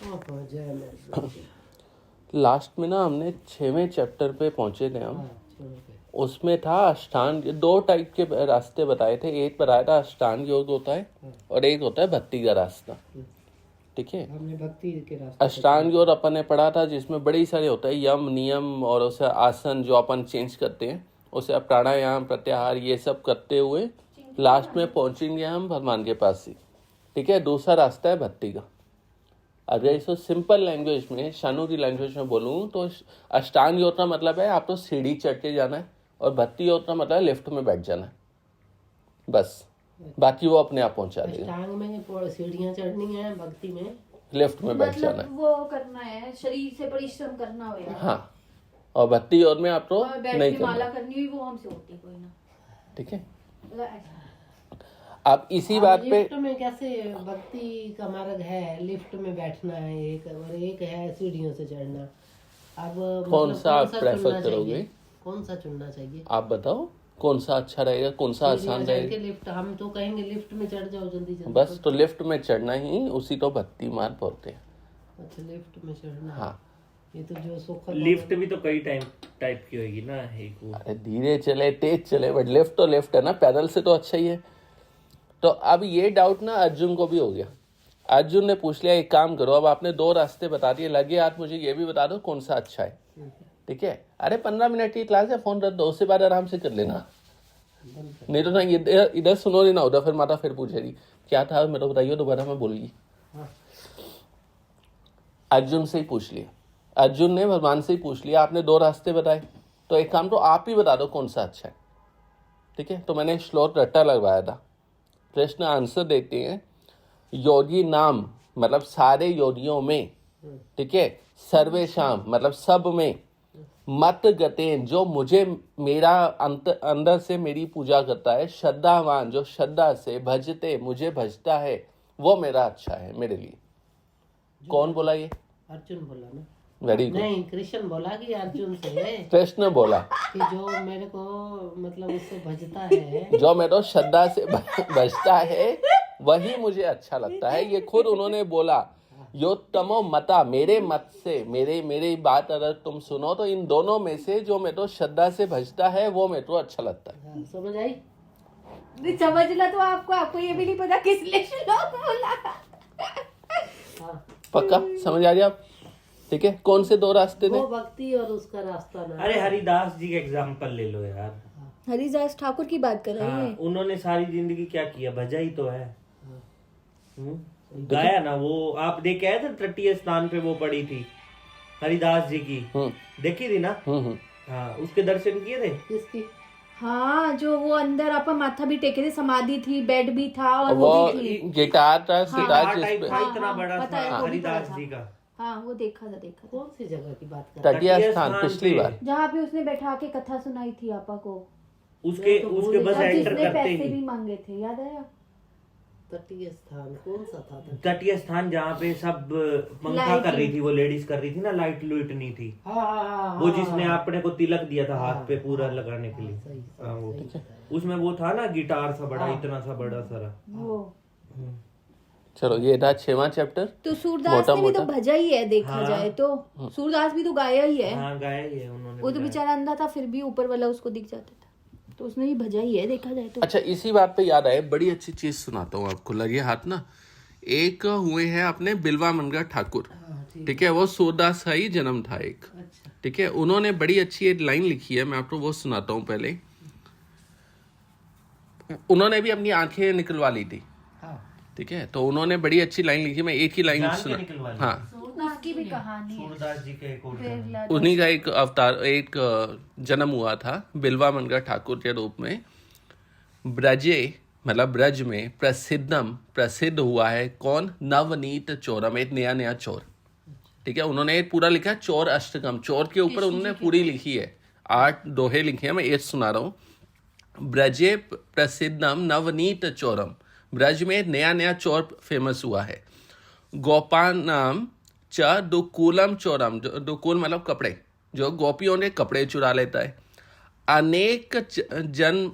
ओहो, जय मैं लास्ट में ना हमने 6वें चैप्टर पे पहुंचे थे हम। छोड़ के। उसमें था अष्टांग, 2 टाइप के रास्ते बताए थे। एक बताया था अष्टांग योग होता है और एक होता है भक्ति का रास्ता। ठीक है, हमने भक्ति के रास्ते अष्टांग योग अपन ने पढ़ा था जिसमें बड़ी सारे होता है यम नियम और उसे आसन जो अपन चेंज करते हैं, उसे प्राणायाम प्रत्याहार ये सब करते हुए लास्ट में पहुंचेंगे हम भगवान के पास ही। ठीक है, दूसरा रास्ता है भक्ति का। अगर इसको सिंपल लैंग्वेज में, शानू की लैंग्वेज में बोलूँ तो अष्टांग योग का मतलब है आप तो सीढ़ी चढ़ के जाना है, और भक्ति योग का मतलब है लिफ्ट में बैठ जाना है, बस। बाकी वो अपने आप पहुंचा देगा। अष्टांग में सीढ़ियाँ चढ़नी है, भक्ति में लिफ्ट में बैठ जाना है, मतलब वो करना है, शरीर से परिश्रम करना होगा। हाँ, और भक्ति योग में आपको और बैठ नहीं के करना। माला करनी हुई वो हमसे होती कोई ना। ठीक है, मतलब ऐसा। आप इसी बात पे लिफ्ट में कैसे भक्ति का मार्ग है, लिफ्ट में बैठना है एक, और एक है सीढ़ियों से चढ़ना। अब कौन सा आप चुनना प्रेफर चाहिए? करोगे? कौन सा चुनना चाहिए? आप बताओ कौन सा अच्छा रहेगा, कौन सा सीढ़ियाँ आसान चढ़ रहेगा? के लिफ्ट, हम तो कहेंगे लिफ्ट में चढ़ जाओ जल्दी जल्दी। बस, तो लिफ्ट में चढ़ना ही उसी तो भक्ति मार्ग बोलते हैं। अच्छा, लिफ्ट में चढ़ना। हाँ, ये तो जो सुख लिफ्ट भी तो कई टाइप की होगी ना, एक वो। अरे धीरे चले तेज चले, बट लिफ्ट तो लिफ्ट है ना, पैदल से तो अच्छा ही है। तो अब ये डाउट ना अर्जुन को भी हो गया। अर्जुन ने पूछ लिया एक काम करो, अब आपने 2 रास्ते बता दिए, लगे हाथ मुझे ये भी बता दो कौन सा अच्छा है। ठीक है, अरे 15 मिनट की क्लास है, फोन रख दो, उसके बाद आराम से कर लेना। नहीं तो ना इधर सुनोगे ना उधर, फिर माता फिर पूछेगी क्या था मेरे को बताइए, दोबारा मैं बोलगी। अर्जुन से ही पूछ लिया, अर्जुन ने भगवान से ही पूछ लिया, आपने 2 रास्ते बताए, तो एक काम तो आप ही बता दो कौन सा अच्छा है। ठीक है, तो मैंने श्लोक रट्टा लगवाया था। प्रश्न आंसर देते हैं, योगी नाम मतलब सारे योगियों में, ठीक है, सर्वेशाम मतलब सब में, मत गते जो मुझे मेरा अंदर से मेरी पूजा करता है, श्रद्धावान जो श्रद्धा से, भजते मुझे भजता है, वो मेरा अच्छा है मेरे लिए। कौन बोला ये? अर्जुन बोला ना? वेरी गुड, नहीं, कृष्ण बोला कि अर्जुन से कृष्ण बोला कि जो मेरे को मतलब उससे भजता है, जो मेरे को श्रद्धा से भजता है वही मुझे अच्छा लगता है। ये खुद उन्होंने बोला, यो तमो मता, मेरे मत से, मेरी बात अगर तुम सुनो तो इन दोनों में से जो मेरे को श्रद्धा से भजता है वो मेरे को अच्छा लगता है। हाँ, समझ आई? नहीं समझना तो आपको ये भी नहीं पता किस लिए श्लोक बोला। हाँ, पक्का समझ आ गया आप? ठीक है, कौन से 2 रास्ते थे? वो भक्ति और उसका रास्ता ना। अरे हरिदास जी का एग्जाम्पल ले लो यार। हरिदास ठाकुर की बात कर रहे हाँ, हैं। उन्होंने सारी जिंदगी क्या किया, भजा ही तो है। गाया ना वो, आप देख आए थे तटीय स्थान पे वो पड़ी थी हरिदास जी की, देखी थी ना? हाँ, उसके दर्शन किए थे। किसकी? हाँ, जो वो अंदर आपका माथा भी टेके थे, समाधि थी, बेड भी था, और वो वो भी थी। गिटार था, सितार जिस टाइप पे था, इतना बड़ा पता था है, वो भी हरिदास पता जी का। हाँ, वो देखा था। कौन सी जगह की बात कर? तटीय स्थान पिछली बार जहाँ पे उसने बैठा के कथा सुनाई थी आपा को, उसके बस और एंटर जिसने करते पैसे ही भी मांगे थे, याद आया? तटीय स्थान कौन सा था? तटीय स्थान जहाँ पे सब पंखा कर रही थी, वो लेडीज कर रही थी ना, लाइट लुइट नहीं थी। हाँ, वो जिसने अपने को तिलक दिया था हाथ पे पूरा लगाने के लिए। हाँ, वो उसमें वो था ना गिटार सा बड़ा, इतना सा बड़ा सारा वो। चलो ये था 6वां चैप्टर। तो सूरदास ने भी तो भजा ही है, देखा हाँ। जाए तो सूरदास भी तो गाया ही है। हाँ, गाया ही है उन्होंने। वो तो बेचारा अंधा था, फिर भी ऊपर वाला उसको दिख जाता था, तो उसने भी भजा ही है, देखा जाए तो। अच्छा, इसी बात पे याद आए, बड़ी अच्छी चीज सुनाता हूँ आपको, लगे हाथ ना। एक हुए हैं अपने बिल्वा मनगा ठाकुर, ठीक है, वो सूरदास का ही जन्म था एक। ठीक है, उन्होंने बड़ी अच्छी एक लाइन लिखी है, मैं आपको वो सुनाता हूँ पहले। उन्होंने भी अपनी आंखें निकलवा ली थी। ठीक है, तो उन्होंने बड़ी अच्छी लाइन लिखी, मैं एक ही लाइन सुना। हाँ, उसकी भी कहानी है। सूरदास जी के एक और उन्हीं का एक अवतार, एक जन्म हुआ था बिल्वा मनगा ठाकुर के रूप में। ब्रजे मतलब ब्रज में प्रसिद्ध हुआ है कौन? नवनीत चोरम, एक नया चोर। ठीक है, उन्होंने पूरा लिखा चोर अष्टकम, चोर के ऊपर उन्होंने पूरी लिखी है, 8 दोहे लिखे हैं, मैं एक सुना रहा हूँ। ब्रजे प्रसिद्धम नवनीत चोरम, ब्रज में नया चोर फेमस हुआ है। गोपान नाम च दुकूलम चोरम, दुकूल मतलब कपड़े, जो गोपियों ने कपड़े चुरा लेता है। अनेक जन्म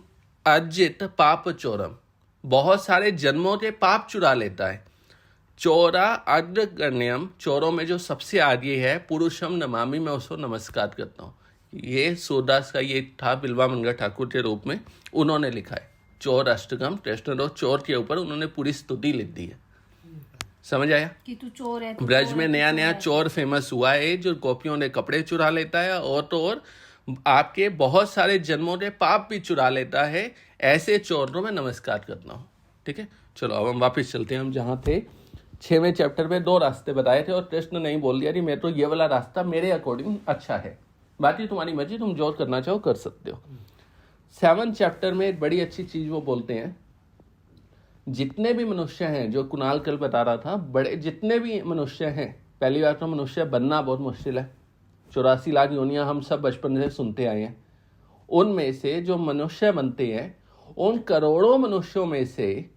अर्जित पाप चोरम, बहुत सारे जन्मों के पाप चुरा लेता है। चौरा अग्रगण्यम, चौरों में जो सबसे आगे है, पुरुषम नमामि, मैं उसको नमस्कार करता हूँ। ये सूरदास का ये था, बिल्वा मंगल ठाकुर के रूप में उन्होंने लिखा है। चौर अष्टकम, कृष्ण और चौर के ऊपर उन्होंने पूरी स्तुति लिख दी है। समझ आया? कि तू चोर है, तू ब्रज चोर में है, तू नया चोर नया है। चोर फेमस हुआ है, जो गोपियों ने कपड़े चुरा लेता है और तो और आपके बहुत सारे जन्मों के पाप भी चुरा लेता है। ऐसे चोर को मैं नमस्कार करता हूँ। ठीक है, चलो अब हम वापस चलते हैं। हम जहाँ थे 6वें चैप्टर में 2 रास्ते बताए थे और कृष्ण ने ही बोल दिया कि मैं तो ये वाला रास्ता मेरे अकॉर्डिंग अच्छा है, बाकी तुम्हारी मर्जी, तुम जो करना चाहो कर सकते हो। 7वें चैप्टर में एक बड़ी अच्छी चीज वो बोलते हैं, जितने भी मनुष्य हैं, जो कुणाल कल बता रहा था, बड़े जितने भी मनुष्य हैं, पहली बात तो मनुष्य बनना बहुत मुश्किल है। 84 लाख योनियां हम सब बचपन से सुनते आए हैं। उनमें से जो मनुष्य बनते हैं, उन करोड़ों मनुष्यों में से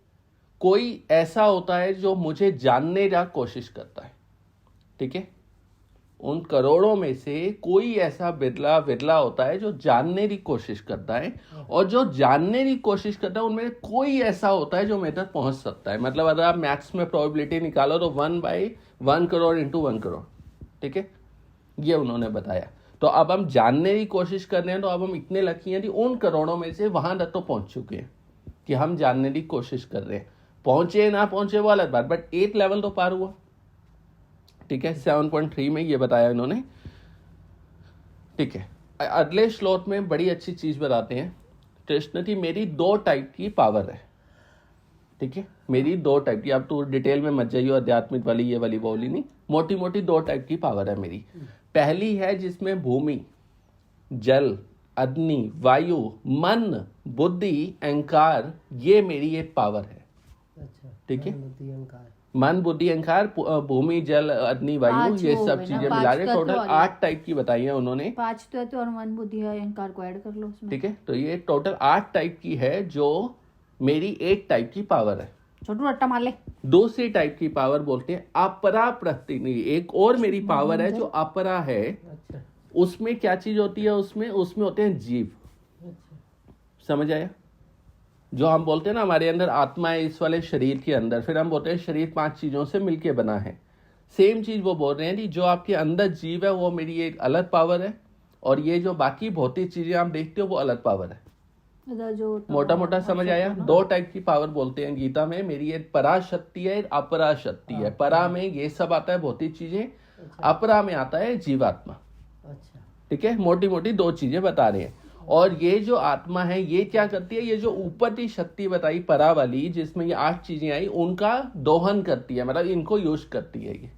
कोई ऐसा होता है जो मुझे जानने का कोशिश करता है। ठीक है, उन करोड़ों में से कोई ऐसा बिरला होता है जो जानने की कोशिश करता है, और जो जानने की कोशिश करता है उनमें कोई ऐसा होता है जो मेरे तक पहुंच सकता है। मतलब अगर आप मैथ्स में प्रोबेबिलिटी निकालो तो 1/1 करोड़ इंटू 1 करोड़। ठीक है, ये उन्होंने बताया। तो अब हम जानने की कोशिश कर रहे हैं, तो अब हम इतने लकी हैं कि उन करोड़ों में से वहां तक तो पहुंच चुके हैं कि हम जानने की कोशिश कर रहे हैं। पहुंचे ना पहुंचे वो अलग बात, बट 8 लेवल तो पार हुआ। ठीक है, 7.3 में ये बताया इन्होंने। ठीक है, अगले श्लोक में बड़ी अच्छी चीज बताते हैं कृष्ण की, मेरी 2 टाइप की पावर है। ठीक है, मेरी 2 टाइप की, आप तो डिटेल में मत जाइए, आध्यात्मिक वाली ये वाली बोली नहीं, मोटी मोटी 2 टाइप की पावर है मेरी। पहली है जिसमें भूमि, जल, अग्नि, वायु, मन, बुद्धि, अहंकार, ये मेरी एक पावर है। अच्छा, ठीक है, बुद्धि अहंकार, मन, बुद्धि, अहंकार, भूमि, जल, अग्नि, वायु, 5 ये हो सब गए चीजें ना, मिला 5 के तत्व टोटल वाले। 8 टाइप की बताई है उन्होंने। 5 तत्व और मन, बुद्धि और अहंकार को ऐड कर लो उसमें। ठीक है, तो ये टोटल 8 टाइप की है, जो मेरी 1 टाइप की पावर है। छोटू रट्टा मार ले। दूसरी टाइप की पावर बोलते हैं अपरा प्रतिनिधि। एक और मेरी पावर है जो अपरा है। अच्छा उसमें क्या चीज होती है? उसमें होते हैं जीव। अच्छा, समझ आया? जो हम बोलते हैं ना हमारे अंदर आत्मा है इस वाले शरीर के अंदर, फिर हम बोलते हैं शरीर 5 चीजों से मिलके बना है। सेम चीज वो बोल रहे हैं कि जो आपके अंदर जीव है वो मेरी एक अलग पावर है, और ये जो बाकी भौतिक चीजें आप देखते हो वो अलग पावर है। जो मोटा मोटा समझ आया? 2 टाइप की पावर बोलते हैं गीता में। मेरी एक पराशक्ति है, एक अपराशक्ति है। परा में ये सब आता है भौतिक चीजें, अपरा में आता है जीवात्मा। अच्छा, ठीक है, मोटी मोटी 2 चीजें बता रहे हैं। और ये जो आत्मा है ये क्या करती है? ये जो ऊपर की शक्ति बताई परा वाली, जिसमें ये 8 चीजें आई, उनका दोहन करती है, मतलब इनको यूज करती है। ये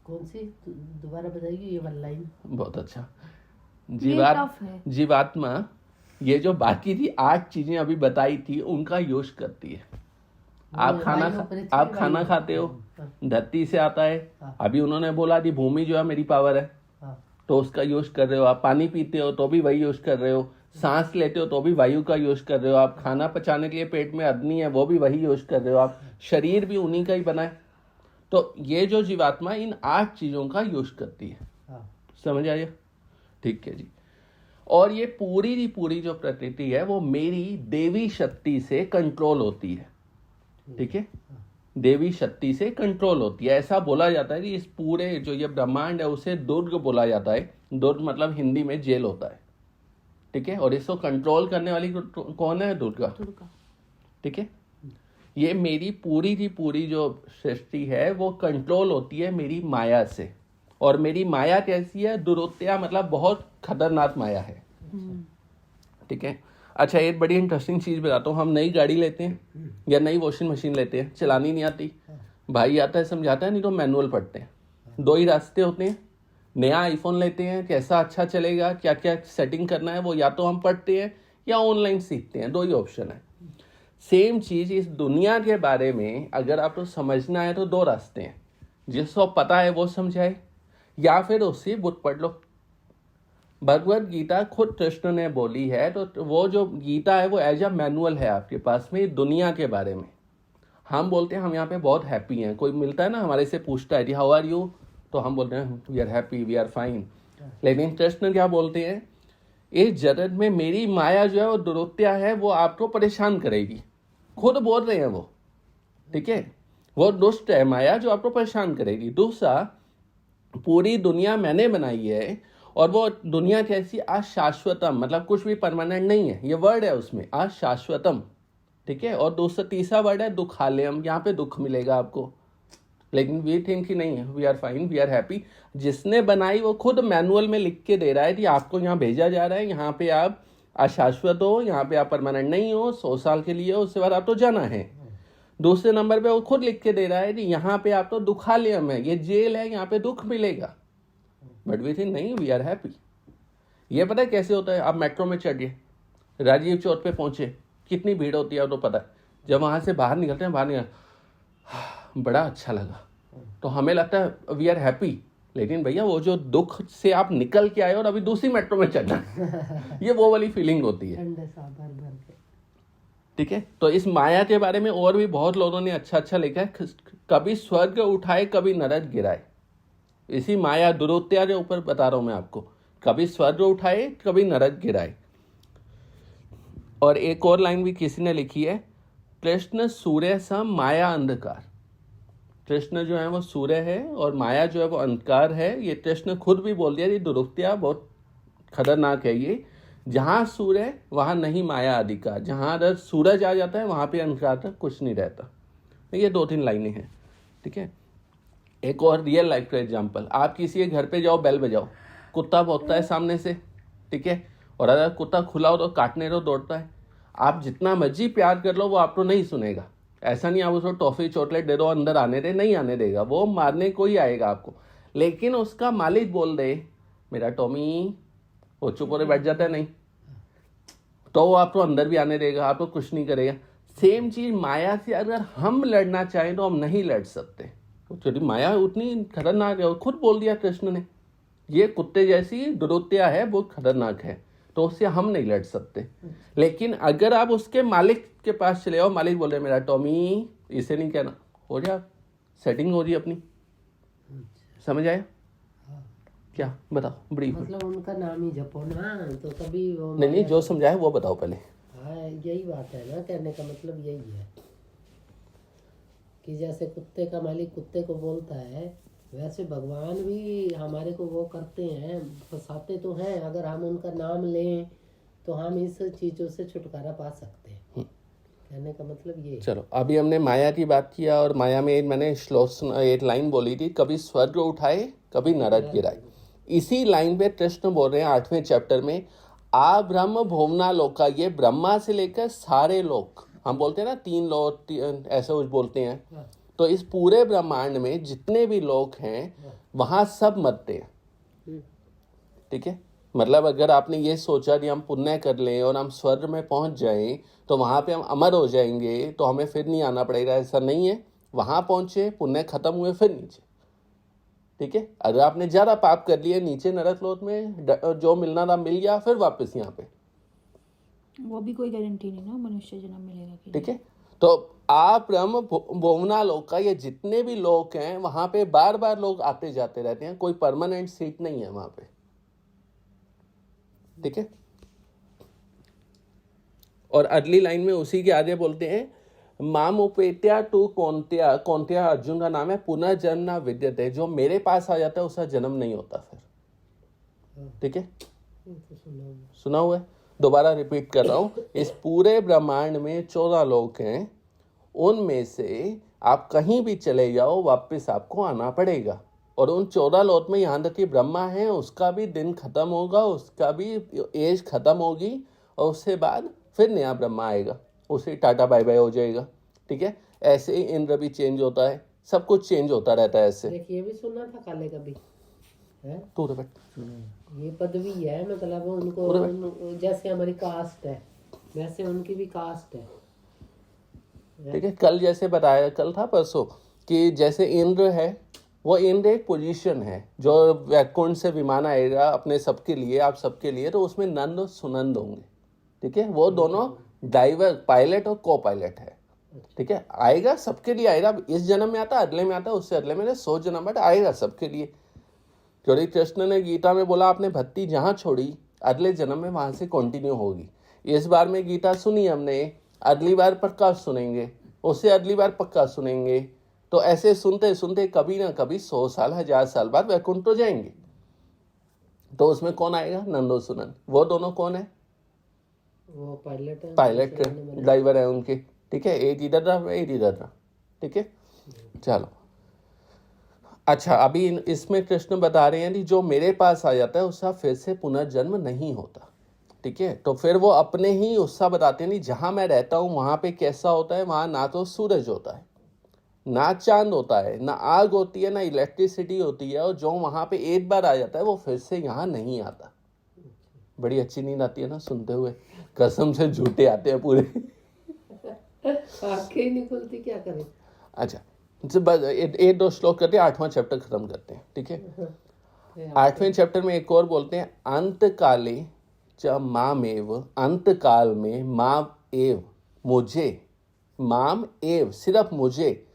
कौन सी दोबारा बताइए ये वाली लाइन। बहुत अच्छा। टफ है। जीवात्मा ये जो बाकी थी 8 चीजें अभी बताई थी उनका यूज करती है। आप खाना खाते हो, धरती से आता है। अभी उन्होंने बोला कि भूमि जो है मेरी पावर है, तो उसका यूज कर रहे हो। आप पानी पीते हो तो भी वही यूज कर रहे हो। सांस लेते हो तो भी वायु का यूज कर रहे हो। आप खाना पचाने के लिए पेट में अग्नि है वो भी वही यूज कर रहे हो। आप शरीर भी उन्हीं का ही बना है। तो ये जो जीवात्मा इन 8 चीजों का यूज करती है। समझ आया? ठीक है जी। और ये पूरी की पूरी जो प्रकृति है वो मेरी देवी शक्ति से कंट्रोल होती है। ठीक है, देवी शक्ति से कंट्रोल होती है। ऐसा बोला जाता है कि इस पूरे जो ये ब्रह्मांड है उसे दुर्ग बोला जाता है। दुर्ग मतलब हिंदी में जेल होता है। ठीक है, और इसको कंट्रोल करने वाली कौन है? दुर्गा। ठीक है, ये मेरी पूरी की पूरी जो सृष्टि है वो कंट्रोल होती है मेरी माया से। और मेरी माया कैसी है? दुरुत्या, मतलब बहुत खतरनाक माया है। ठीक है, अच्छा एक बड़ी इंटरेस्टिंग चीज बताता हूँ। हम नई गाड़ी लेते हैं या नई वॉशिंग मशीन लेते हैं, चलानी नहीं आती, भाई आता है समझाता है, नहीं तो मैनुअल पढ़ते हैं। 2 ही रास्ते होते हैं। नया आईफोन लेते हैं, कैसा अच्छा चलेगा, क्या क्या सेटिंग करना है, वो या तो हम पढ़ते हैं या ऑनलाइन सीखते हैं। 2 ही ऑप्शन है। सेम चीज इस दुनिया के बारे में अगर आपको समझना है तो 2 रास्ते हैं। जिसको पता है वो समझाए, या फिर उससे बुक पढ़ लो। भगवत गीता खुद कृष्ण ने बोली है, तो वो जो गीता है वो एज अ मैनुअल है आपके पास में दुनिया के बारे में। हम बोलते हैं हम यहाँ पे बहुत हैप्पी हैं। कोई मिलता है ना हमारे से पूछता है हाउ आर यू, तो हम बोलते हैं we are happy, we are fine. लेकिन कृष्ण क्या बोलते हैं? इस जगत में मेरी माया जो है वो दुरुत्या है, वो आपको परेशान करेगी। खुद बोल रहे हैं वो। ठीक है, वो दुष्ट है माया जो आपको परेशान करेगी। दूसरा, पूरी दुनिया मैंने बनाई है और वो दुनिया कैसी, अशाश्वतम, मतलब कुछ भी परमानेंट नहीं है, ये वर्ड है उसमें, अशाश्वतम, ठीक है। और दूसरा तीसरा वर्ड है दुखालयम, यहाँ पे दुख मिलेगा आपको, लेकिन वी थिंक कि नहीं है, we are fine, we are happy. जिसने बनाई वो खुद मैनुअल में लिख के दे रहा है कि आपको यहाँ भेजा जा रहा है, यहाँ पे आप अशाश्वत हो, यहाँ पे आप परमानेंट नहीं हो, 100 साल के लिए हो, उसके बाद आपको जाना है। दूसरे नंबर पे वो खुद लिख के दे रहा है कि यहाँ पे आपको दुखालयम है, ये जेल है, यहाँ पे दुख मिलेगा, बट वी थिंक नहीं, वी आर हैप्पी। ये पता है कैसे होता है? आप मेट्रो में चढ़िए, राजीव चौक पे पहुंचे, कितनी भीड़ होती है तो पता है। जब वहां से बाहर निकलते हैं, बाहर निकल, बड़ा अच्छा लगा, तो हमें लगता है वी आर हैप्पी। लेकिन भैया वो जो दुख से आप निकल के आए और अभी दूसरी मेट्रो में चढ़ना ये वो वाली फीलिंग होती है, ठीक है। तो इस माया के बारे में और भी बहुत लोगों ने अच्छा अच्छा लिखा है। कभी स्वर्ग उठाए, कभी नरक गिराए, इसी माया दुरोत्या के ऊपर बता रहा हूं मैं आपको। कभी स्वर्ग उठाए, कभी नरक गिराए। और एक और लाइन भी किसी ने लिखी है, कृष्ण सूर्य सम माया अंधकार। कृष्ण जो है वो सूर्य है और माया जो है वो अंधकार है। ये कृष्ण खुद भी बोल दिया, ये दुरुक्तिया बहुत खतरनाक है ये। जहां सूर्य वहां नहीं माया अधिकार, जहां अगर सूरज आ जाता है वहां पे अंधकार तक कुछ नहीं रहता। ये 2-3 लाइनें हैं, ठीक है। एक और रियल लाइफ का एग्जाम्पल, आप किसी के घर पे जाओ, बेल बजाओ, कुत्ता भौंकता है सामने से, ठीक है, और अगर कुत्ता खुला हो तो काटने को दौड़ता है। आप जितना मर्जी प्यार कर लो वो आपको नहीं सुनेगा। ऐसा नहीं आप उसको टॉफी चॉकलेट दे दो अंदर आने दे, नहीं आने देगा, वो मारने को ही आएगा आपको। लेकिन उसका मालिक बोल दे मेरा टॉमी, वो चुप होकर बैठ जाता है, नहीं तो वो आपको अंदर भी आने देगा, आपको कुछ नहीं करेगा। सेम चीज माया से अगर हम लड़ना चाहें तो हम नहीं लड़ सकते, क्योंकि माया उतनी खतरनाक है। खुद बोल दिया कृष्ण ने, ये कुत्ते जैसी दुरोत्या है, बहुत खतरनाक है, तो उससे हम नहीं लड़ सकते। लेकिन अगर आप उसके मालिक के पास चले जाओ, मालिक बोल रहे मेरा टॉमी, इसे नहीं कहना, हो जाए सेटिंग हो रही अपनी, समझ आया क्या? बताओ ब्रीफ। मतलब उनका नाम ही जपो ना, तो तभी वो नहीं, जो समझाए वो बताओ पहले। हाँ, यही बात है ना, कहने का मतलब यही है कि जैसे कुत्ते का मालिक कुत्ते को बोलता है, वैसे भगवान भी हमारे को वो करते हैं, फंसाते तो हैं। अगर हम उनका नाम लें तो हम इस चीज़ों से छुटकारा पा सकते हैं, कहने का मतलब ये। चलो, अभी हमने माया की बात किया और माया में मैंने श्लोक एक लाइन बोली थी, कभी स्वर्ग उठाए, कभी नरक गिराए। इसी लाइन पे कृष्ण बोल रहे हैं 8वें चैप्टर में, आ ब्रह्म भुवना लोका, ये ब्रह्मा से लेकर सारे लोग, हम बोलते हैं ना 3 लोग, ऐसे कुछ बोलते हैं, तो इस पूरे ब्रह्मांड में जितने भी लोग हैं वहां सब मरते हैं, ठीक है। मतलब अगर आपने ये सोचा कि हम पुण्य कर लें और हम स्वर्ग में पहुंच जाएं तो वहां पे हम अमर हो जाएंगे, तो हमें फिर नहीं आना पड़ेगा, ऐसा नहीं है। वहां पहुंचे, पुण्य खत्म हुए, फिर नीचे, ठीक है। अगर आपने ज्यादा पाप कर लिए, नीचे नरक लोक में जो मिलना था मिल गया, फिर वापस यहाँ पे, वो भी कोई गारंटी नहीं ना मनुष्य जन्म मिलेगा, ठीक है। तो आप ब्रह्म भुवना लोक का, ये जितने भी लोग हैं वहां पे बार बार लोग आते जाते रहते हैं, कोई परमानेंट सीट नहीं है वहां पे, ठीक है। और अगली लाइन में उसी के आगे बोलते हैं, माम उपेत्या टू कौंत्या, कौंत्या अर्जुन का नाम है, पुनर्जन्म ना विद्यते, जो मेरे पास आ जाता है उसका जन्म नहीं होता फिर, ठीक है। सुना हुआ है, दोबारा रिपीट कर रहा हूं, इस पूरे ब्रह्मांड में 14 लोक हैं, उनमें से आप कहीं भी चले जाओ वापस आपको आना पड़ेगा। और उन 14 लोक में यहाँ तक कि ब्रह्मा है, उसका भी दिन खत्म होगा, उसका भी एज खत्म होगी, और उसके बाद फिर नया ब्रह्मा आएगा, उसे टाटा बाय बाय हो जाएगा, ठीक है। ऐसे ही इंद्र भी चेंज होता है, सब कुछ चेंज होता रहता है ऐसे। देखिए, ये भी सुनना था काले कभी है, तो बेटा ये पदवी है, मतलब उनको जैसे हमारी कास्ट है वैसे उनकी भी कास्ट है, ठीक है। कल जैसे बताया, कल था परसों, कि जैसे इंद्र है, वो इंद्र एक पोजीशन है, जो वैकुंठ से विमान आएगा अपने सबके लिए, आप सबके लिए, तो उसमें नंद और सुनंद होंगे, ठीक है। वो दोनों ड्राइवर, पायलट और को पायलट है, ठीक है। आएगा सबके लिए, आएगा, इस जन्म में आता, अगले में आता, उससे अगले में 100 जन्म बाद आएगा सबके लिए। क्योंकि कृष्ण ने गीता में बोला आपने भक्ति जहां छोड़ी, अगले जन्म में वहां से कंटिन्यू होगी। इस बार में गीता सुनी हमने, अगली बार पक्का सुनेंगे, उससे अगली बार पक्का सुनेंगे, तो ऐसे सुनते सुनते कभी ना कभी 100 साल 1000 साल बाद वैकुंठ तो जाएंगे। तो उसमें कौन आएगा? नंदो सुनन। वो दोनों कौन है? वो पायलट है, पायलट ड्राइवर है उनके, ठीक है। एक इधर रहा, एक इधर रहा, ठीक है। चलो अच्छा, अभी इसमें कृष्ण बता रहे हैं कि जो मेरे पास आ जाता है उसका फिर से पुनर्जन्म नहीं होता, ठीक है। तो फिर वो अपने ही उसका बताते हैं नहीं, जहां मैं रहता हूं वहां पे कैसा होता है, वहां ना तो सूरज होता है, ना चांद होता है, ना आग होती है, ना इलेक्ट्रिसिटी होती है, और जो वहां पे एक बार आ जाता है वो फिर से यहाँ नहीं आता। बड़ी अच्छी नींद आती है ना सुनते हुए, कसम से झूठे आते हैं पूरे। आंखें ही नहीं खुलती, क्या करें। अच्छा, एक दो श्लोक करते हैं, 8वां चैप्टर खत्म करते हैं, ठीक है। 8वें चैप्टर में एक और बोलते हैं, अंत काले च मामेव, अंत काल में माम एव, मुझे, माम एव सिर्फ मुझे,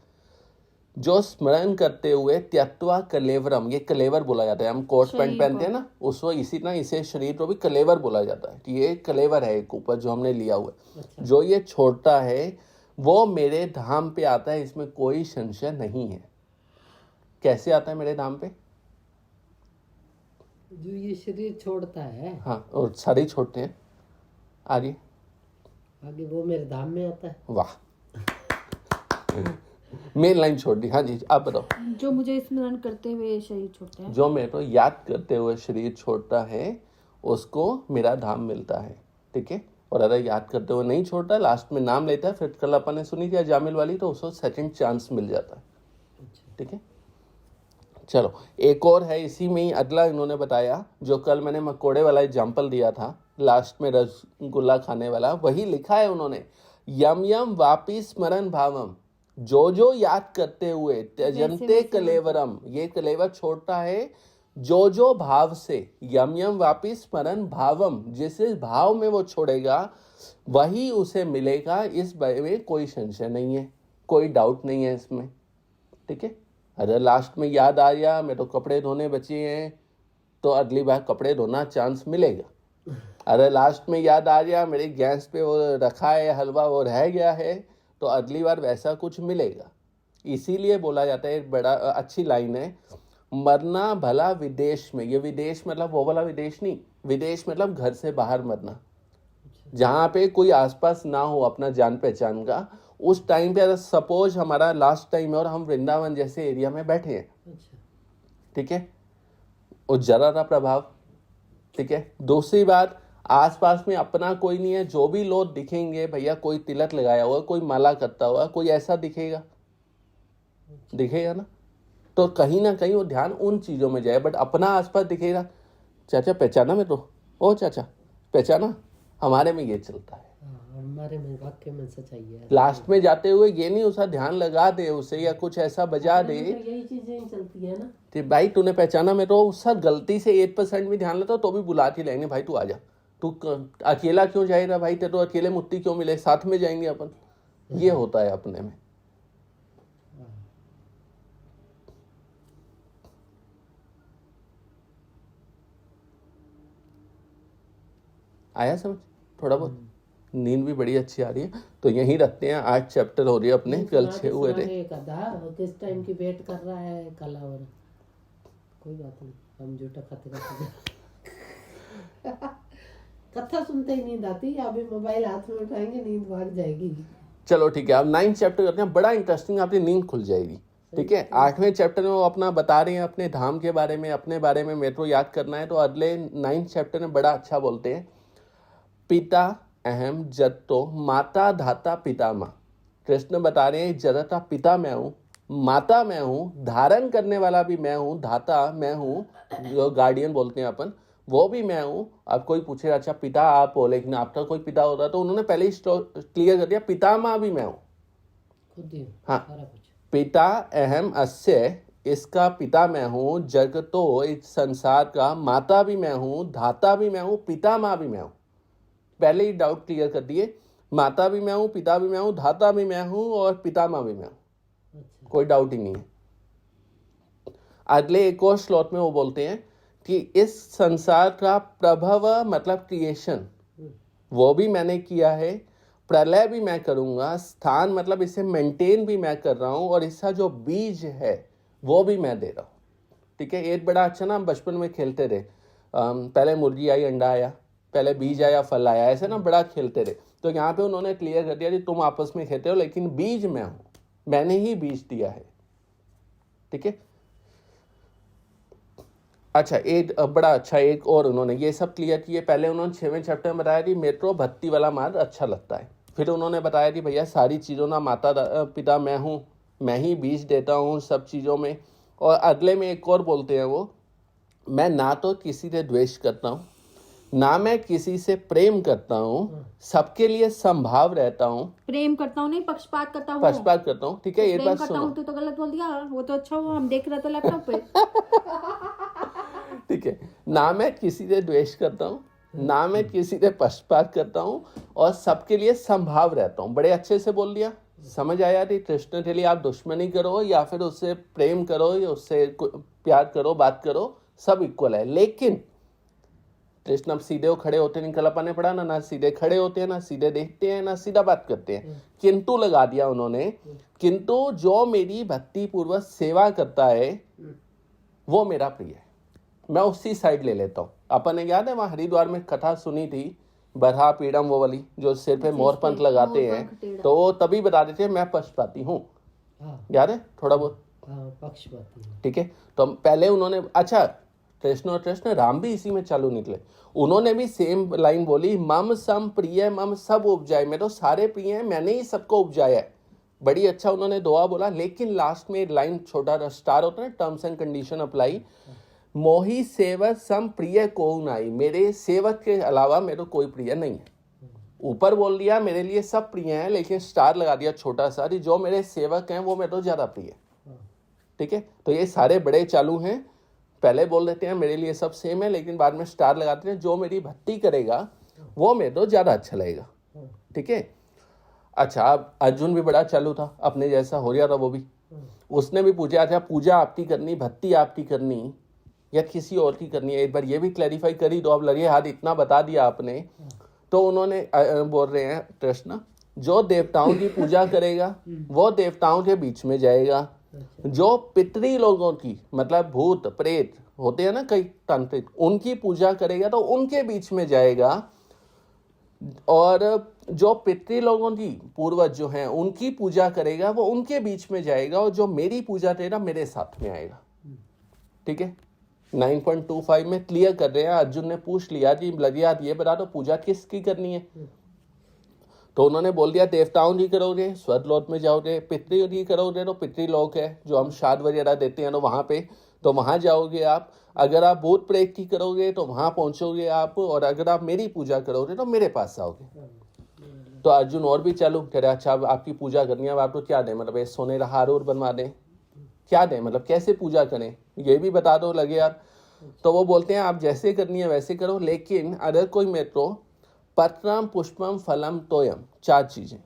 जो स्मरण करते हुए त्यक्त्वा कलेवरम, ये कलेवर बोला जाता है, हम कोट पैंट पहनते हैं ना, उसको इसी तरह इसे शरीर को भी कलेवर बोला जाता है कि ये कलेवर है एक ऊपर जो हमने लिया हुआ है। अच्छा। जो ये छोड़ता है वो मेरे धाम पे आता है, इसमें कोई संशय नहीं है। कैसे आता है मेरे धाम पे? जो ये शरीर छोड़ता है, हाँ, और सारे छोड़ते हैं। आगे आगे वो मेरे धाम में आता है। वाह, मेन लाइन छोड़ दी। हाँ जी, आप बताओ। जो मुझे स्मरण करते हुए शरीर छोड़ता है, जो मेरे को याद करते हुए शरीर छोड़ता है उसको मेरा धाम मिलता है, ठीक है। और अगर याद करते हुए नहीं छोड़ता, लास्ट में नाम लेता है, फिर कल अपन ने सुनी थी जामिल वाली, तो उसको सेकंड चांस मिल जाता है, ठीक है। चलो एक और है इसी में ही, अगला इन्होंने बताया जो कल मैंने मकोड़े वाला एग्जाम्पल दिया था, लास्ट में रसगुल्ला खाने वाला, वही लिखा है उन्होंने, यम यम वापी स्मरण भावम, जो जो याद करते हुए त्यजंते कलेवरम, ये कलेवर छोड़ता है जो जो भाव से, यम यम वापी स्मरण भावम, जिस भाव में वो छोड़ेगा वही उसे मिलेगा, इस बारे में कोई संशय नहीं है, कोई डाउट नहीं है इसमें, ठीक है। अगर लास्ट में याद आ गया मेरे तो कपड़े धोने बचे हैं, तो अगली बार कपड़े धोना चांस मिलेगा। अरे लास्ट में याद आ गया मेरे गैस पे वो रखा है हलवा, वो रह गया है, तो अगली बार वैसा कुछ मिलेगा। इसीलिए बोला जाता है, एक बड़ा अच्छी लाइन है, मरना भला विदेश में। ये विदेश मतलब वो वाला विदेश नहीं, विदेश मतलब घर से बाहर मरना, जहाँ पे कोई आसपास ना हो अपना जान पहचान का। उस टाइम पे अगर सपोज हमारा लास्ट टाइम है और हम वृंदावन जैसे एरिया में बैठे हैं, ठीक है, और जरा सा प्रभाव, ठीक है। दूसरी बात, आसपास में अपना कोई नहीं है, जो भी लोग दिखेंगे भैया, कोई तिलक लगाया हुआ, कोई माला करता हुआ, कोई ऐसा दिखेगा, दिखेगा ना, तो कहीं ना कहीं वो ध्यान उन चीजों में जाए। बट अपना आसपास दिखेगा, चाचा पहचाना मेरे को, ओ चाचा पहचाना, हमारे में ये चलता है। हमारे में वाक्य में सच्चाई है। लास्ट में जाते हुए ये नहीं उसका ध्यान लगा दे उसे, या कुछ ऐसा बजा दे, यही चीजें ही चलती है ना कि भाई तूने पहचाना मेरे को, उसका गलती से 8% भी ध्यान लेता तो भी बुला के लेंगे, भाई तू आ जा, तू अकेला क्यों जाएगा भाई, तेरे तो अकेले मुट्ठी क्यों मिले, साथ में जाएंगे अपन। ये होता है अपने में। आया समझ? थोड़ा बहुत नींद भी बड़ी अच्छी आ रही है, तो यहीं रखते हैं। 8 चैप्टर हो रही है अपने, कल 6 हुए थे। किस टाइम की वेट कर रहा है कला, और कोई बात नहीं, हम झूठा खाते कथा सुनते ही नींद आती है, अभी मोबाइल हाथ में उठाएंगे नींद भाग जाएगी। चलो ठीक है, अब 9 चैप्टर करते हैं, बड़ा इंटरेस्टिंग, आपकी नींद खुल जाएगी, ठीक है। 8वें चैप्टर में वो अपना बता रहे हैं अपने धाम के बारे में, अपने बारे में मेरे को याद करना है, तो अगले 9 चैप्टर में बड़ा अच्छा बोलते हैं, पिता अहम जत्तो माता धाता पिता माँ। कृष्ण बता रहे हैं जगत का पिता मैं हूँ, माता मैं हूँ, धारण करने वाला भी मैं हूँ, धाता मैं हूँ, जो गार्डियन बोलते हैं अपन, वो भी मैं हूँ। अब कोई पूछे अच्छा पिता आप हो, लेकिन आपका कोई पिता होता, तो उन्होंने पहले ही क्लियर कर दिया, पिता माँ भी मैं हूँ, खुद ही हाँ। सारा कुछ पिता अहम अस्य, इसका पिता मैं हूँ, जगतो इस संसार का माता भी मैं हूँ, धाता भी मैं हूँ, पिता माँ भी मैं हूँ। पहले ही डाउट क्लियर कर दिए, माता भी मैं हूँ, पिता भी मैं हूँ, धाता भी मैं हूँ, और पिता माँ भी मैं हूँ। अच्छा। कोई डाउट ही नहीं है। अगले एक और श्लोक में वो बोलते हैं कि इस संसार का प्रभव मतलब क्रिएशन, वो भी मैंने किया है, प्रलय भी मैं करूंगा, स्थान मतलब इसे मेंटेन भी मैं कर रहा हूं, और इसका जो बीज है वो भी मैं दे रहा हूं। ठीक है, एक बड़ा अच्छा ना, हम बचपन में खेलते रहे, पहले मुर्गी आई अंडा आया, पहले बीज आया फल आया, ऐसे ना बड़ा खेलते रहे। तो यहाँ पे उन्होंने क्लियर कर दिया कि तुम आपस में खेलते हो लेकिन बीज मैं हूं, मैंने ही बीज दिया है। ठीक है, अच्छा एक बड़ा अच्छा एक और उन्होंने ये सब क्लियर किए। पहले उन्होंने 6वें चैप्टर में बताया कि मेरे को भक्ति वाला मार्ग अच्छा लगता है। फिर उन्होंने बताया कि भैया सारी चीज़ों ना माता पिता मैं हूँ, मैं ही बीज देता हूँ सब चीज़ों में। और अगले में एक और बोलते हैं वो, मैं ना तो किसी से द्वेष करता हूँ, ना मैं किसी से प्रेम करता हूँ, सबके लिए संभाव रहता हूँ। प्रेम करता हूँ नहीं, पक्षपात करता हूँ। पक्षपात करता हूँ। ठीक है, तो एक प्रेम बात करता सुनो। हूँ तो गलत बोल दिया, वो तो अच्छा हुआ हम देख रहे थे लैपटॉप पे। ठीक है, ना मैं किसी से द्वेष करता हूँ, ना मैं किसी से पक्षपात करता हूँ, और सबके लिए संभाव रहता हूँ। बड़े अच्छे से बोल दिया, समझ आया कि कृष्ण के लिए आप दुश्मनी करो या फिर उससे प्रेम करो या उससे प्यार करो, बात करो, सब इक्वल है। लेकिन कृष्ण अब सीधे खड़े होते नहीं कल पाने पड़ा ना सीधे खड़े होते हैं, ना सीधे देखते हैं, ना सीधा बात करते हैं। किंतु लगा दिया उन्होंने, किंतु जो मेरी भक्ति पूर्वक सेवा करता है वो मेरा प्रिय है। मैं उसी साइड ले लेता हूँ। अपन ने याद है वहाँ हरिद्वार में कथा सुनी थी, बरहा पीड़म वो वाली, जो सिर पे मोरपंख लगाते हैं, तो वो तभी बता देते हैं मैं पक्षपाती हूँ। याद है थोड़ा बहुत? पक्षपाती। ठीक है, तो पहले उन्होंने, अच्छा कृष्ण और कृष्ण राम भी इसी में चालू निकले, उन्होंने भी सेम लाइन बोली, मम सम प्रिय मम सब उपजाए, मैं तो सारे प्रिय हैं, मैंने ही सबको उपजाया है। बड़ी अच्छा उन्होंने दुआ बोला। लेकिन लास्ट में एक लाइन छोटा स्टार होता है, टर्म्स एंड कंडीशन अप्लाई, मोही सेवक सम प्रिय को नाई, मेरे सेवक के अलावा मेरे कोई प्रिय नहीं है। ऊपर बोल दिया मेरे लिए सब प्रिय हैं, लेकिन स्टार लगा दिया छोटा सा, जो मेरे सेवक हैं वो मेरे तो ज्यादा प्रिय है। ठीक है, तो ये सारे बड़े चालू हैं। पहले बोल देते हैं मेरे लिए सब सेम है, लेकिन बाद में स्टार लगाते हैं, जो मेरी भक्ति करेगा वो मेरे तो ज्यादा अच्छा लगेगा। ठीक है, अच्छा अब अर्जुन भी बड़ा चालू था, अपने जैसा हो गया था वो भी। उसने भी पूछा, अच्छा पूजा आपकी करनी, भक्ति आपकी करनी या किसी और की करनी है, एक बार ये भी क्लैरिफाई करी दो। अब लगे हाथ इतना बता दिया आपने, तो उन्होंने बोल रहे हैं कृष्ण, जो देवताओं की पूजा करेगा वो देवताओं के बीच में जाएगा, जो पितरी लोगों की मतलब भूत प्रेत होते हैं ना कई तांत्रिक, उनकी पूजा करेगा तो उनके बीच में जाएगा, और जो पितृ लोगों की पूर्वज जो हैं उनकी पूजा करेगा वो उनके बीच में जाएगा, और जो मेरी पूजा करेगा मेरे साथ में आएगा। ठीक है, 9.25 में क्लियर कर रहे हैं। अर्जुन ने पूछ लिया कि लगिया ये बता दो पूजा किसकी करनी है, तो उन्होंने बोल दिया देवताओं की करोगे स्वर्गलोक में जाओगे, पितृ की करोगे तो पितृलोक है जो हम श्राद्ध वगैरह देते हैं तो वहां पे, तो वहां जाओगे आप। अगर आप भूत प्रेत की करोगे तो वहां पहुंचोगे आप, और अगर आप मेरी पूजा करोगे तो मेरे पास आओगे। तो अर्जुन और भी चालू कह रहे, अच्छा आपकी पूजा करनी है, अब आपको क्या दें, मतलब सोने का हार और बनवा दें, क्या दें, मतलब कैसे पूजा करें ये भी बता दो। लगे यार, तो वो बोलते हैं आप जैसे करनी है वैसे करो, लेकिन अगर कोई मेरे को पत्रम पुष्पम फलम तोयम, 4 चीजें,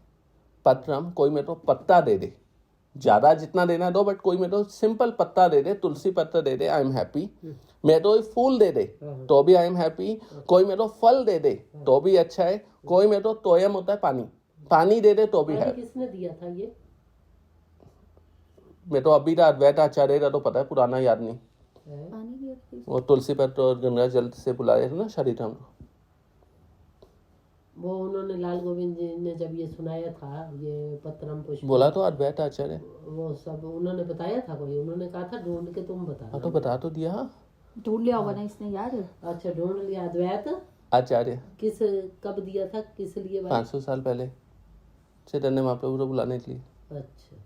पत्रम कोई मेरे को पत्ता दे दे, ज्यादा जितना देना दो, बट कोई मेरे को सिंपल पत्ता दे दे, तुलसी पत्ता दे दे, आई एम हैप्पी। मेरे को फूल दे दे तो भी आई एम हैप्पी, कोई मेरे को फल दे दे तो भी अच्छा है, कोई मेरे को तोयम होता है पानी, पानी दे दे तो भी है। किसने दिया था ये? मैं तो अभी का अद्वैत आचार्य का तो पता है, पुराना याद नहीं। पानी दिया था। वो तुलसी पत्र और गंगा जल से बुलाए थे ना शरीर हम। वो उन्होंने लाल गोविंद जी ने जब ये सुनाया था, ये पत्रम पुष्प बोला तो अद्वैत आचार्य, वो सब उन्होंने बताया था, कोई उन्होंने कहा था ढूंढ के तुम बता। हाँ तो बता तो दिया, ढूंढ लिया होगा ना इसने यार। अच्छा ढूंढ लिया। अद्वैत आचार्य किस कब दिया था, किस लिए भाई? 500 साल पहले चैतन्य महाप्रभु को बुलाने के लिए। अच्छा,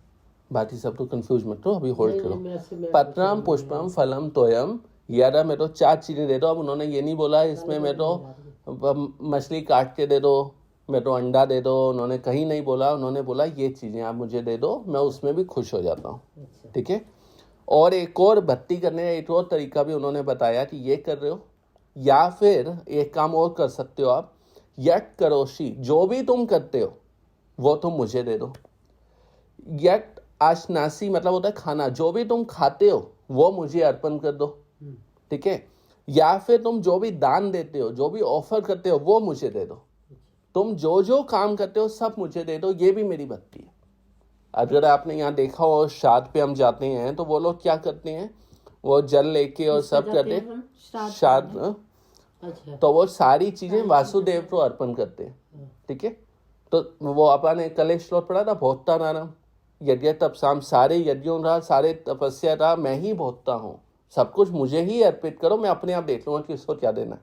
बाकी सब तो कंफ्यूज मत हो, अभी होल्ड करो। मैं पत्रम पुष्पम फलम तोयम, यार मैं तो 4 चीजें दे दो। अब उन्होंने ये नहीं बोला इसमें मैं तो मछली काट के दे दो, मैं तो अंडा दे दो, उन्होंने कहीं नहीं बोला। उन्होंने बोला ये चीजें आप मुझे दे दो, मैं उसमें भी खुश हो जाता हूँ। ठीक है, और एक और भक्ति करने का एक और तरीका भी उन्होंने बताया कि ये कर रहे हो, या फिर एक काम और कर सकते हो आप, यट करोशी, जो भी तुम करते हो वो तुम मुझे दे दो। यट आशनासी मतलब होता है खाना, जो भी तुम खाते हो वो मुझे अर्पण कर दो। ठीक है, या फिर तुम जो भी दान देते हो, जो भी ऑफर करते हो वो मुझे दे दो। तुम जो जो काम करते हो सब मुझे दे दो, ये भी मेरी भक्ति है। अगर आपने यहाँ देखा हो श्राद्ध पे हम जाते हैं तो वो लोग क्या करते हैं, वो जल लेके और सब करते हैं श्राद्ध, अच्छा तो वो सारी चीजें वासुदेव को अर्पण करते हैं। ठीक है, तो वो अपन कल श्लोक पढ़ा था, भोक्ता नाम यज्ञ तपसाम, सारे यज्ञों का सारे तपस्या का मैं ही भोगता हूँ, सब कुछ मुझे ही अर्पित करो, मैं अपने आप देख लूंगा कि उसको क्या देना है।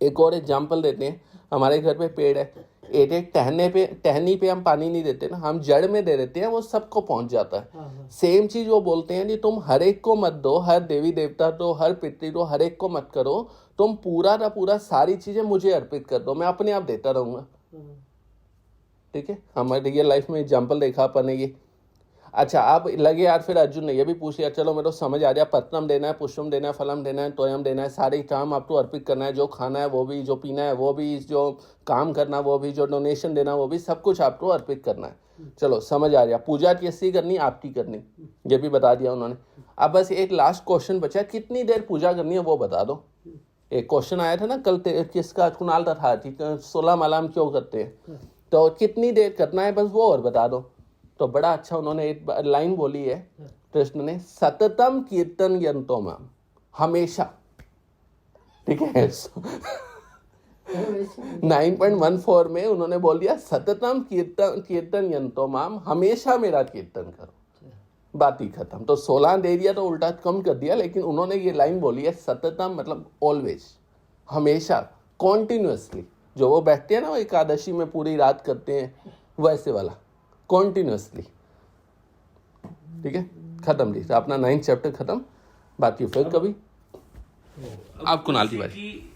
एक और एग्जाम्पल देते हैं, हमारे घर पे पेड़ है, एक टहनी पे हम पानी नहीं देते ना, हम जड़ में दे देते हैं, वो सबको पहुंच जाता है। सेम चीज वो बोलते हैं कि तुम हर एक को मत दो, हर देवी देवता को, हर पितृ को, हर एक को मत करो, तुम पूरा का पूरा सारी चीजें मुझे अर्पित कर दो, मैं अपने आप देता रहूंगा। ठीक है, हमारे रियल लाइफ में एग्जाम्पल देखा अपन ने ये। अच्छा, आप लगे यार फिर अर्जुन ने ये भी पूछ लिया, चलो मेरे को समझ आ गया, पत्रम देना है, पुष्पम देना है, फलम देना है, तोयम देना है, सारे काम आपको अर्पित करना है, जो खाना है वो भी, जो पीना है वो भी, जो काम करना वो भी, जो डोनेशन देना वो भी, सब कुछ आपको अर्पित करना है। चलो समझ आ गया, पूजा कैसी करनी, आपकी करनी, ये भी बता दिया उन्होंने। अब बस एक लास्ट क्वेश्चन बचा, कितनी देर पूजा करनी है वो बता दो। एक क्वेश्चन आया था ना कल, किसका, कुणाल था कि 16 माला क्यों करते हैं, तो कितनी देर करना है, बस वो और बता दो। तो बड़ा अच्छा उन्होंने एक लाइन बोली है कृष्ण ने, सततम कीर्तन यंतो माम, हमेशा। ठीक है 9.14 में उन्होंने बोल दिया, सततम कीर्तन यंतो माम, हमेशा मेरा कीर्तन करो, बात ही खत्म। तो 16 दे दिया तो उल्टा कम कर दिया, लेकिन उन्होंने ये लाइन बोली है, सततम मतलब ऑलवेज, हमेशा, कॉन्टिन्यूसली। जो वो बैठते हैं ना, वो एकादशी में पूरी रात करते हैं, वैसे वाला कॉन्टिन्यूसली। ठीक है, खत्म जी, अपना 9th चैप्टर खत्म, बाकी फिर कभी। आप कुणाल तिवारी।